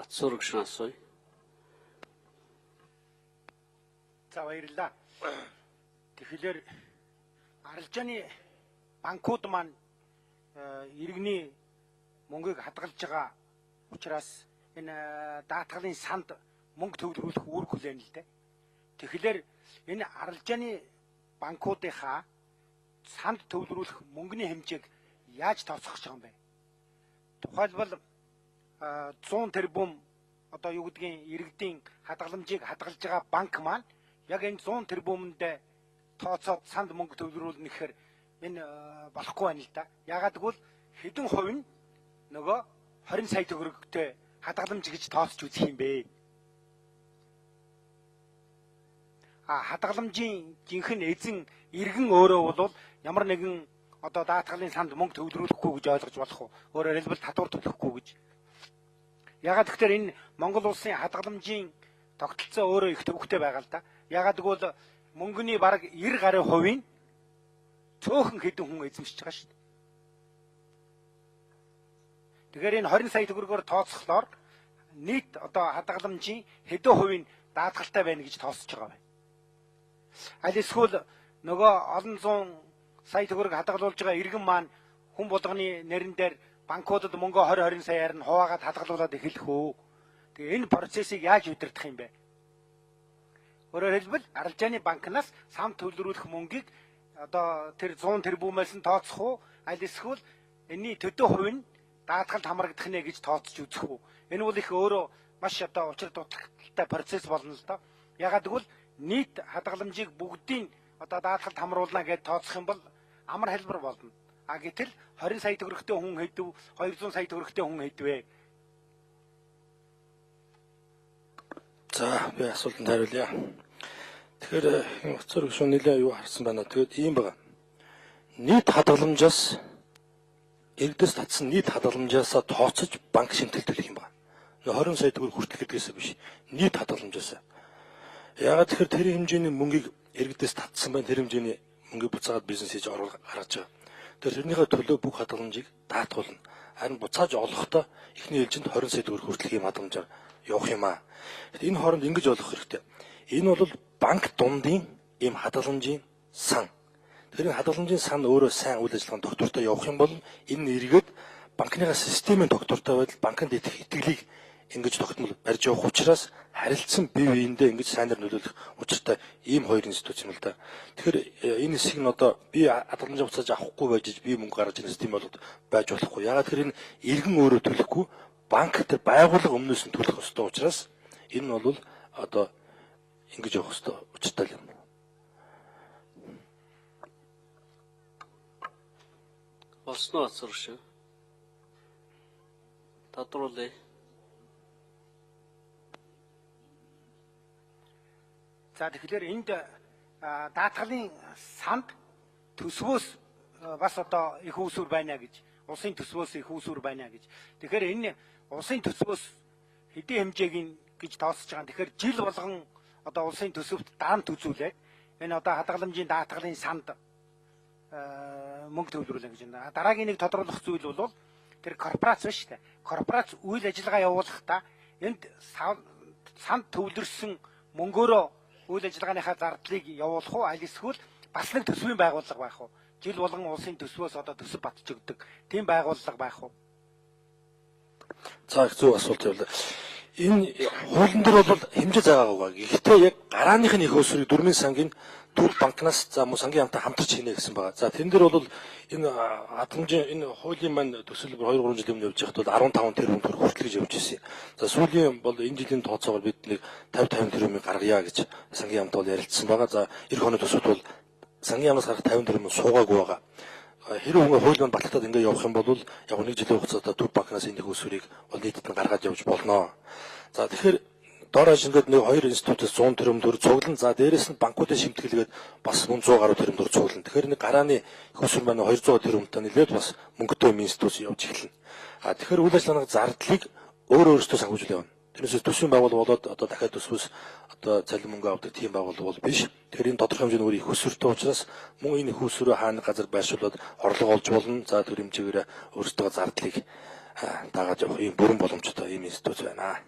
Батсүрэгш асууя. За баярлалаа. Тэгэхээр арилжааны банкуд маань иргэний мөнгийг хадгалж байгаа учраас энэ даатгалын санд мөнгө төвлөрүүлэх үүрэг хүлээн л дээ. Тэгэхээр энэ арилжааны банкуудынхаа санд төвлөрүүлэх мөнгөний хэмжээг яаж тооцох гэж байгаа юм бэ? Тухайлбал 100 тэрбум одоо юу гэдгийг иргэдийн хадгаламжийг хадгалж байгаа банк маань яг энэ 100 тэрбумд тооцоод санд мөнгө төвлөрүүлнэ гэхээр энэ болохгүй байна л да. Яагаад гэвэл хэдэн хувь нь нөгөө 20 сая төгрөгтэй хадгаламж гэж тооцож үзэх юм бэ? Хадгаламжийн жинхэнэ эзэн иргэн өөрөө бол ямар нэгэн одоо даатгалын санд мөнгө төвлөрүүлэхгүй гэж ойлгож болох уу? Өөрөөр хэлбэл татвар төлөхгүй гэж. Ягаад гэвэл энэ Монгол улсын хадгаламжийн тогтолцоо өөрөө их төвөгтэй байгаа л да. Ягаад гэвэл мөнгөний бараг 90 гаруй хувийн цөөхөн хэдэн хүн эзэмшиж байгаа шүү дээ. Тэгэхээр энэ 20 сая төгрөгөөр тооцохлоор нийт одоо хадгаламжийн хэдэн хувийн даатгалтай байна гэж тооцож байгаа байна. Аль эсвэл нөгөө олон зуун сая төгрөг хадгалуулж байгаа иргэн маань хүн болгоны нэрэн дээр банкудад мөнгө 20 саяар нь хуваагаад хадгалуулаад эхэлэх үү? Тэгээ энэ процессыг яаж удирдах юм бэ? Өөрөөр хэлбэл арилжааны банкнаас санд төвлөрүүлэх мөнгийг одоо тэр 100 тэрбумээс нь тооцох уу? Аль эсвэл энэний төдөө хувь нь даатгалд хамрагдах нэ гэж тооцож үзэх үү? Энэ бол их өөрөө маш одоо учир дутагдaltaй процесс болно л доо. Ягаад гэвэл нийт хадгаламжийг бүгдийн одоо даатгалд хамруулна гэж тооцох юм бол амар хэлбэр болно. Гэтэл 20 сая төгрөгтэй хүн хэдв 200 сая төгрөгтэй хүн хэдвэ? За би асуултанд хариулъя. Тэгэхээр хөцөр гүшүүн нэлээ юу харсан байна. Тэгээд ийм байна. Нийт хадгаламжаас иргэдэс татсан нийт хадгаламжаас тооцож банк шимтгэлт төлөх юм байна. 20 сая төгрөг хүртэл гэдгээс биш. Нийт хадгаламжаас. Яагаад тэгэхээр тэр хэмжээний мөнгийг иргэдэс татсан байна. Тэр хэмжээний мөнгийг буцаагаад бизнес хийж гаргаж байгаа. Тэрнийхээ төлөө бүх хадгаламжийг даатгуулна. Харин буцааж олохдоо эхний ээлжинд 20 сая төгрөг хүртэл ийм хадгаламжаар явах юм аа. Энэ хооронд ингэж ойлгох хэрэгтэй. Энэ бол банк дундын ийм хадгаламжийн сан. Тэр хадгаламжийн сан өөрөө сайн үйл ажиллагаанд доктортой явах юм бол энэ эргээд банкныхаа системийн доктортой байдал банкнд идэх итгэлийг ингэж тогтмол барьж явах учраас харилцсан бие биендээ ингэж сайнаар нөлөөлөх учиртай ийм хоёр институт юм л да. Тэгэхээр энэ хэсэг нь одоо би хадгаламжаа буцааж авахгүй байж би мөнгө гаргаж ирэх систем болоод байж болохгүй. Ягаад тэр энэ иргэн өөрөө төлөхгүй банк тэр байгууллага өмнөөс нь төлөх ёстой учраас энэ нь бол одоо ингэж явах ёстой учиртай юм. Осноо асууш. Татварлаа. За тэгэхээр энд даатгалын санд төсвөөс бас одоо их үүсвэр байна гэж, улсын төсвөөс их үүсвэр байна гэж. Тэгэхээр энэ улсын төсвөөс хэдийн хэмжээг гэж тооцож байгаа. Тэгэхээр жил болгон одоо улсын төсөвт даамт үзүүлээд энэ одоо хадгаламжийн даатгалын санд мөнгө төвлөрүүлнэ гэж байна. Дараагийн нэг тодорхойлох зүйл бол тэр корпорац ба шүү дээ. Корпорац үйл ажиллагаа явуулахдаа энд санд төвлөрсөн мөнгөөрөө үйл ажиллагааныхаа зардлыг явуулах уу, аль эсвэл бас нэг төсвийн байгууллага байх уу? Жил болгон улсын төсвөөс одоо төсөв батж өгдөг тийм байгууллага байх уу? За их зөв асуулт явлаа. Энэ хуулийн дээр бол хэмжээ заагаагүй. Гэхдээ яг гарааных нь их өсвөрийг дөрмийн сангийн төв банкнаас за мөн сангийн хамтаа хамтарч хийнэ гэсэн байгаа. За тэрэн дээр бол энэ хадгаламжийн энэ хуулийн маань төсөл 2-3 жил өмнө явж байхад бол 15 тэрбум төгрөг хүртэл гэж явж ирсэн. За сүүлийн бол энэ жилийн тооцоогоор бид нэг 50 тэрбумыг гаргая гэж сангийн хамтаа бол ярилцсан байгаа. За эх оны төсөвт бол сангийн хамтаас гарах 50 тэрбум суугаагүй байгаа. Хэрэв хууль маань батлагдаад ингэ явах юм бол яг нэг жилийн хугацаанд төв банкнаас энэ өсвөрийг бол нийтэд нь гаргаж явж болно. За тэгэхээр доор хашингад нэг хоёр институтээс 100 тэрбум төгрөг цуглан за дээрэс нь банкуудын шимтгэлгээд бас 100 гаруй тэрбум төгрөг цуглан. Тэгэхээр нэг гарааны их өсвөр маань 200 тэрбумтай нэлээд бас мөнгөтэй институт явж эхэлнэ. Тэгэхээр үйл ажиллагааны зардлыг өөрөөсөө санхүүжүүл явна. Тэрнээс төсвийн байгууллага болоод одоо дахиад төсвөөс одоо цалин мөнгө авдаг тийм байгууллага бол биш. Тэгэхээр энэ тодорхой хэмжээний өөр их өсвөртэй учраас мөн энэ их өсвөрөө хаана газар байршуулад орлого олж болно. За тэр хэмжээгээр өөрсдөө зардлыг дагаад явах ийм бүрэн боломжтой ийм институт байна.